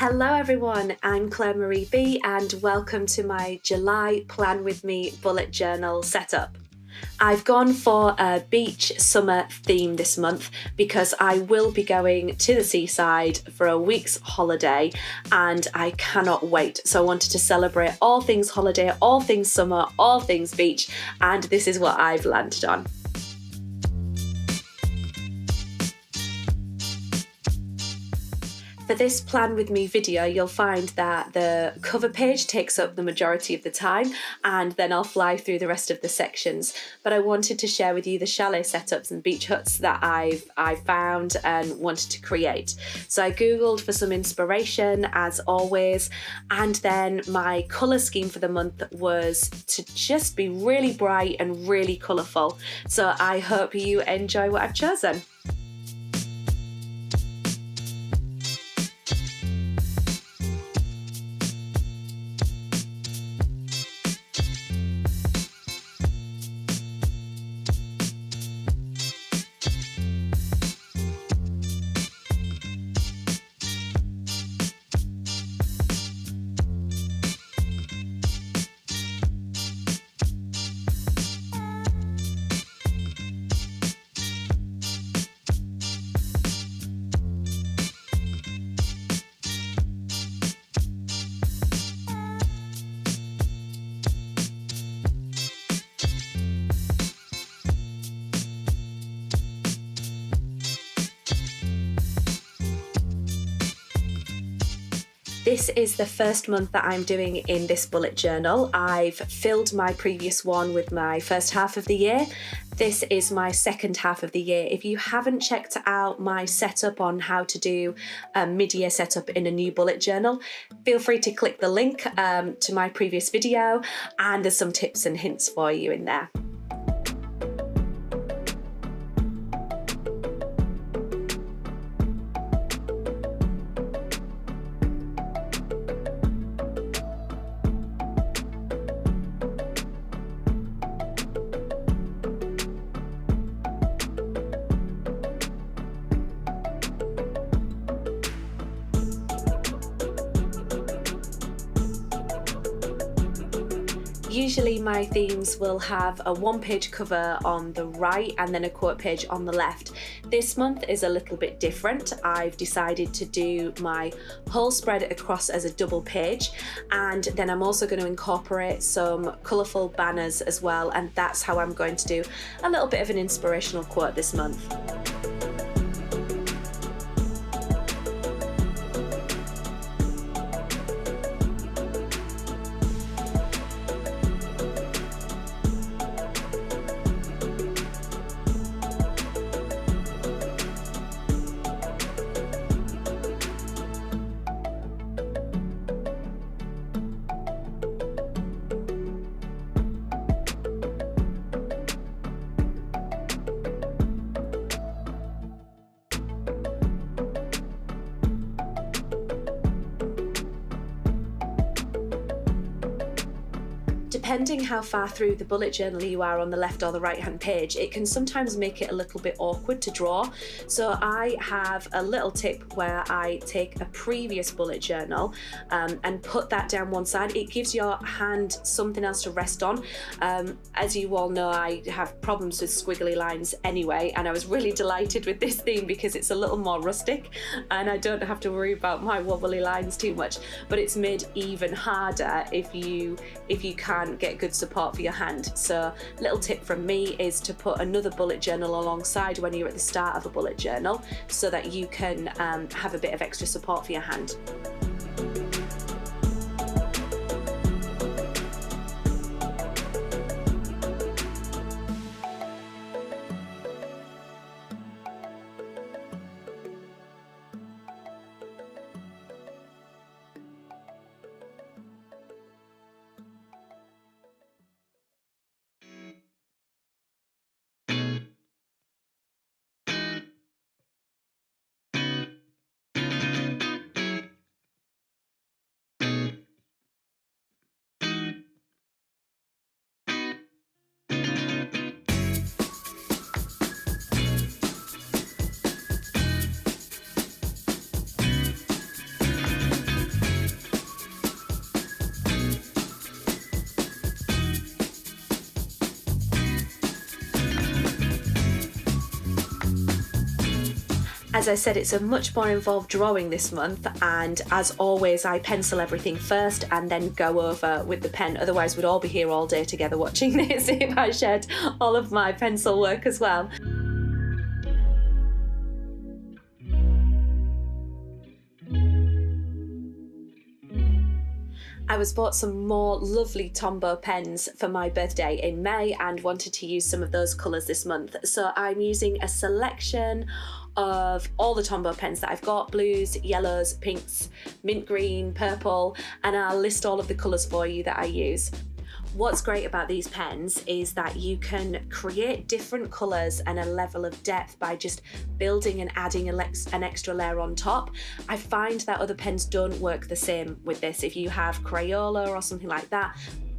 Hello everyone, I'm Claire Marie B and welcome to my July Plan With Me bullet journal setup. I've gone for a beach summer theme this month because I will be going to the seaside for a week's holiday and I cannot wait. So I wanted to celebrate all things holiday, all things summer, all things beach, and this is what I've landed on. For this Plan With Me video, you'll find that the cover page takes up the majority of the time and then I'll fly through the rest of the sections. But I wanted to share with you the chalet setups and beach huts that I've found and wanted to create. So I googled for some inspiration as always, and then my colour scheme for the month was to just be really bright and really colourful. So I hope you enjoy what I've chosen. This is the first month that I'm doing in this bullet journal. I've filled my previous one with my first half of the year. This is my second half of the year. If you haven't checked out my setup on how to do a mid-year setup in a new bullet journal, feel free to click the link to my previous video, and there's some tips and hints for you in there. Usually my themes will have a one-page cover on the right and then a quote page on the left. This month is a little bit different. I've decided to do my whole spread across as a double page, and then I'm also going to incorporate some colourful banners as well, and that's how I'm going to do a little bit of an inspirational quote this month. Depending how far through the bullet journal you are on the left or the right hand page, it can sometimes make it a little bit awkward to draw. So I have a little tip where I take a previous bullet journal and put that down one side. It gives your hand something else to rest on. As you all know, I have problems with squiggly lines anyway, and I was really delighted with this theme because it's a little more rustic and I don't have to worry about my wobbly lines too much, but it's made even harder if you can't get good support for your hand. So little tip from me is to put another bullet journal alongside when you're at the start of a bullet journal so that you can have a bit of extra support for your hand. As I said, it's a much more involved drawing this month, and as always I pencil everything first and then go over with the pen, otherwise we'd all be here all day together watching this if I shared all of my pencil work as well. I was bought some more lovely Tombow pens for my birthday in May and wanted to use some of those colours this month. So I'm using a selection of all the Tombow pens that I've got: blues, yellows, pinks, mint green, purple, and I'll list all of the colours for you that I use. What's great about these pens is that you can create different colours and a level of depth by just building and adding an extra layer on top. I find that other pens don't work the same with this. If you have Crayola or something like that,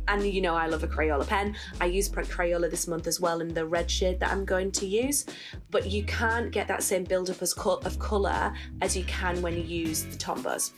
and you know I love a Crayola pen, I use Crayola this month as well in the red shade that I'm going to use, but you can't get that same build-up of colour as you can when you use the Tombows.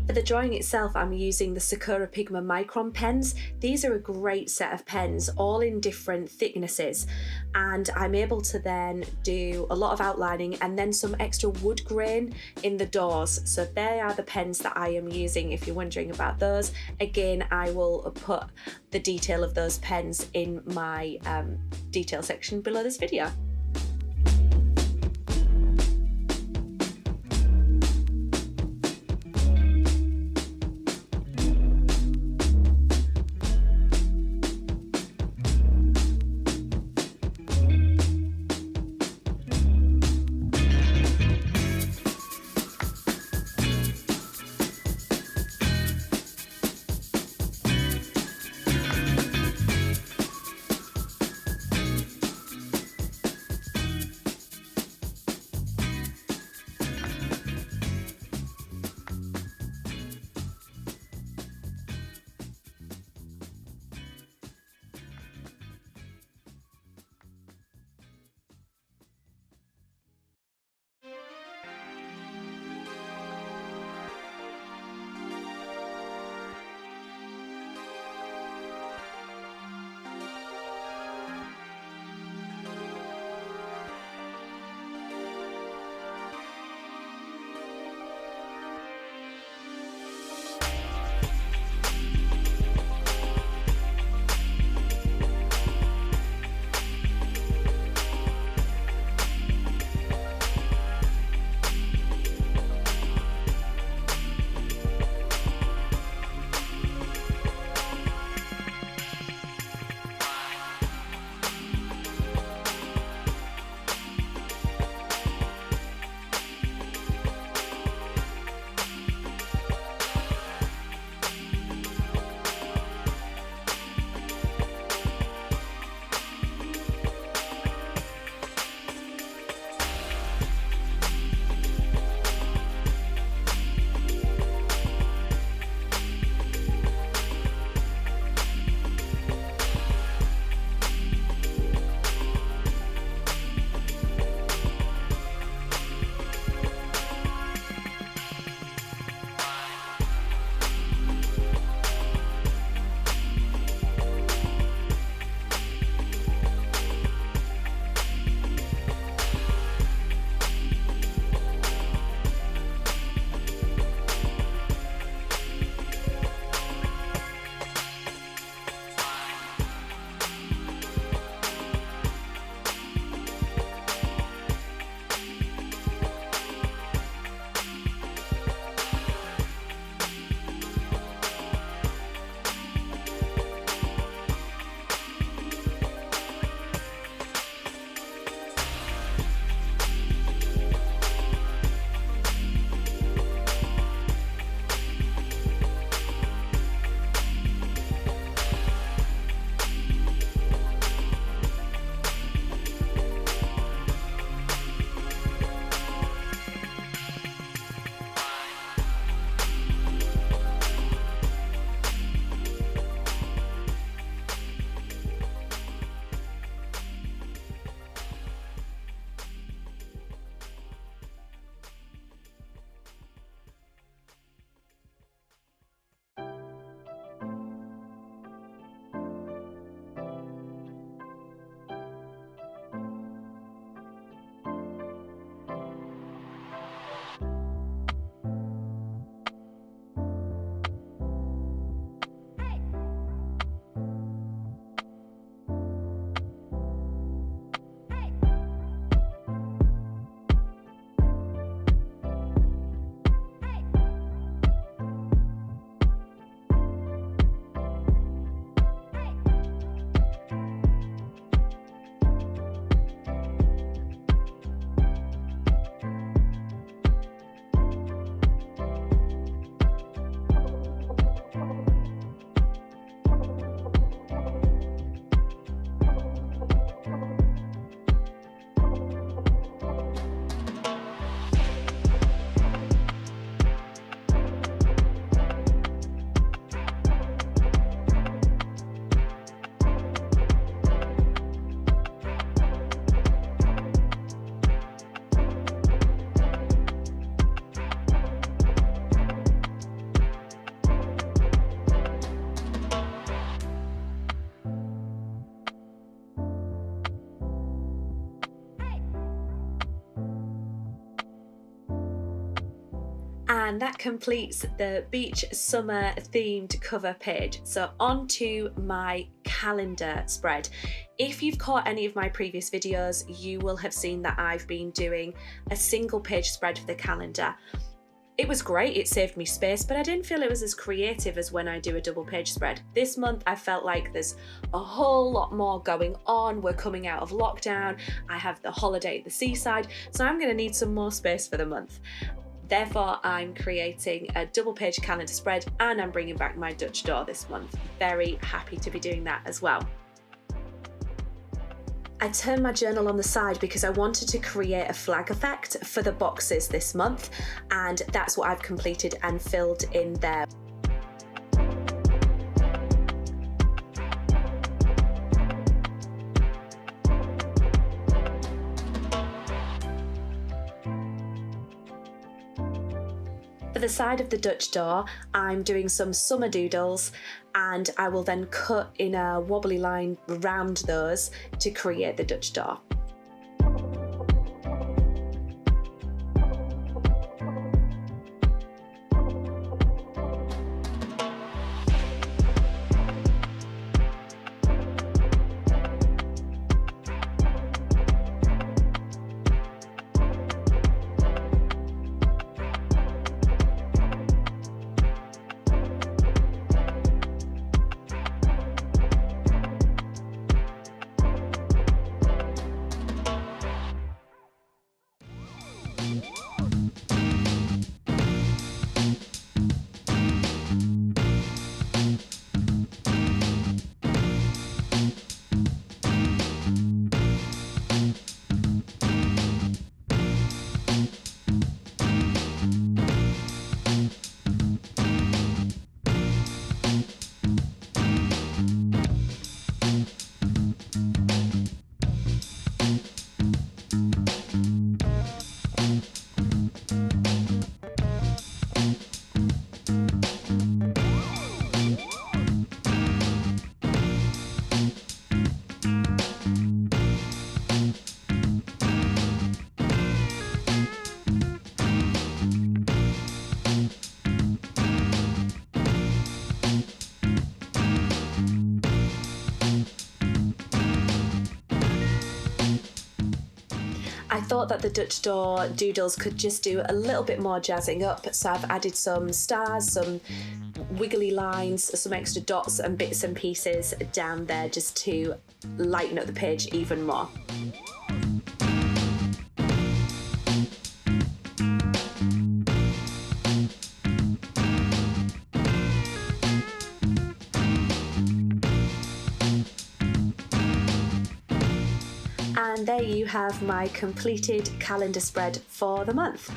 For the drawing itself, I'm using the Sakura Pigma Micron pens. These are a great set of pens, all in different thicknesses, and I'm able to then do a lot of outlining and then some extra wood grain in the doors. So they are the pens that I am using, if you're wondering about those. Again, I will put the detail of those pens in my detail section below this video. And that completes the beach summer themed cover page. So on to my calendar spread. If you've caught any of my previous videos, you will have seen that I've been doing a single page spread for the calendar. It was great, it saved me space, but I didn't feel it was as creative as when I do a double page spread. This month I felt like there's a whole lot more going on. We're coming out of lockdown. I have the holiday at the seaside, so I'm going to need some more space for the month. Therefore, I'm creating a double page calendar spread and I'm bringing back my Dutch door this month. Very happy to be doing that as well. I turned my journal on the side because I wanted to create a flag effect for the boxes this month, and that's what I've completed and filled in there. For the side of the Dutch door, I'm doing some summer doodles, and I will then cut in a wobbly line around those to create the Dutch door. I thought that the Dutch door doodles could just do a little bit more jazzing up, so I've added some stars, some wiggly lines, some extra dots and bits and pieces down there just to lighten up the page even more. And there you have my completed calendar spread for the month.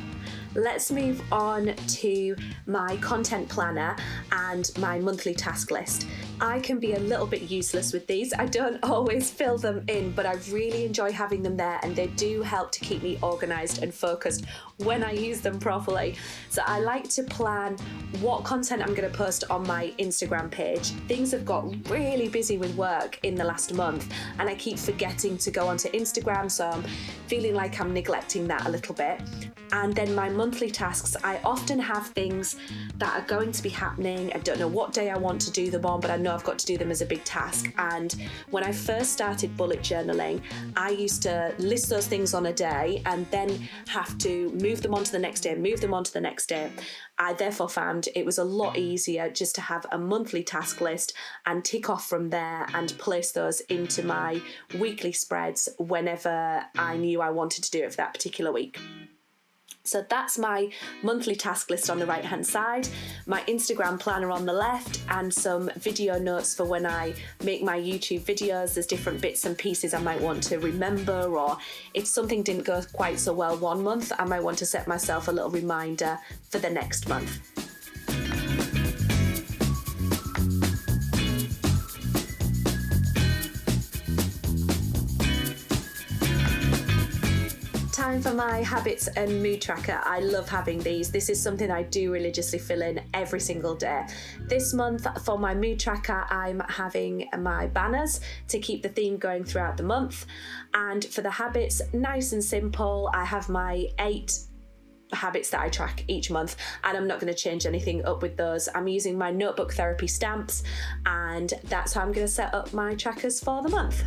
Let's move on to my content planner and my monthly task list. I can be a little bit useless with these. I don't always fill them in, but I really enjoy having them there, and they do help to keep me organized and focused when I use them properly. So I like to plan what content I'm going to post on my Instagram page. Things have got really busy with work in the last month, and I keep forgetting to go onto Instagram, so I'm feeling like I'm neglecting that a little bit. And then my monthly tasks, I often have things that are going to be happening. I don't know what day I want to do them on, but I know I've got to do them as a big task. And when I first started bullet journaling, I used to list those things on a day and then have to move them on to the next day, move them on to the next day. I therefore found it was a lot easier just to have a monthly task list and tick off from there and place those into my weekly spreads whenever I knew I wanted to do it for that particular week. So that's my monthly task list on the right hand side, my Instagram planner on the left, and some video notes for when I make my YouTube videos. There's different bits and pieces I might want to remember, or if something didn't go quite so well one month, I might want to set myself a little reminder for the next month. Time for my habits and mood tracker. I love having these. This is something I do religiously fill in every single day. This month for my mood tracker, I'm having my banners to keep the theme going throughout the month. And for the habits, nice and simple, I have my 8 habits that I track each month, and I'm not going to change anything up with those. I'm using my notebook therapy stamps, and that's how I'm going to set up my trackers for the month.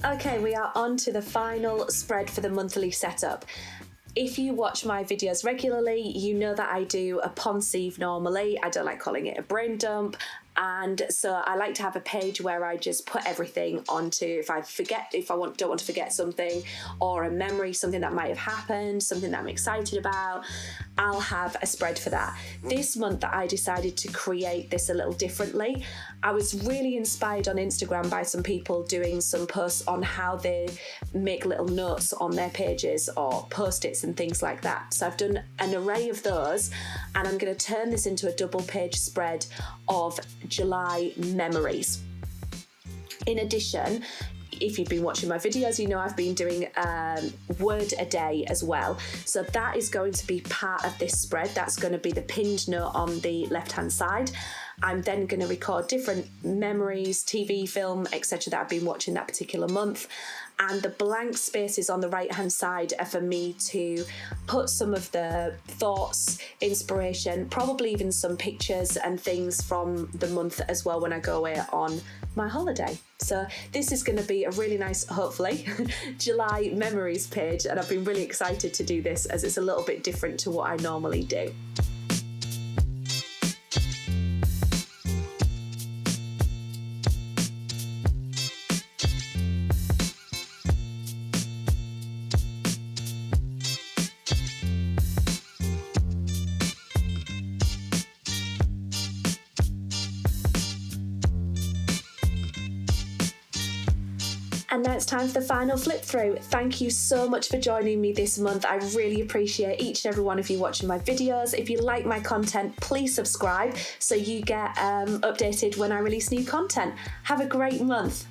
Okay, we are on to the final spread for the monthly setup. If you watch my videos regularly, you know that I do a Ponsive normally. I don't like calling it a brain dump. And so I like to have a page where I just put everything onto, if I don't want to forget something, or a memory, something that might have happened, something that I'm excited about, I'll have a spread for that. This month I decided to create this a little differently. I was really inspired on Instagram by some people doing some posts on how they make little notes on their pages or post-its and things like that. So I've done an array of those, and I'm going to turn this into a double page spread of July memories. In addition, if you've been watching my videos, you know I've been doing word a day as well. So that is going to be part of this spread. That's going to be the pinned note on the left-hand side. I'm then going to record different memories, TV, film, etc. that I've been watching that particular month. And the blank spaces on the right-hand side are for me to put some of the thoughts, inspiration, probably even some pictures and things from the month as well when I go away on my holiday. So this is going to be a really nice, hopefully, July memories page, and I've been really excited to do this as it's a little bit different to what I normally do. And now it's time for the final flip through. Thank you so much for joining me this month. I really appreciate each and every one of you watching my videos. If you like my content, please subscribe so you get updated when I release new content. Have a great month.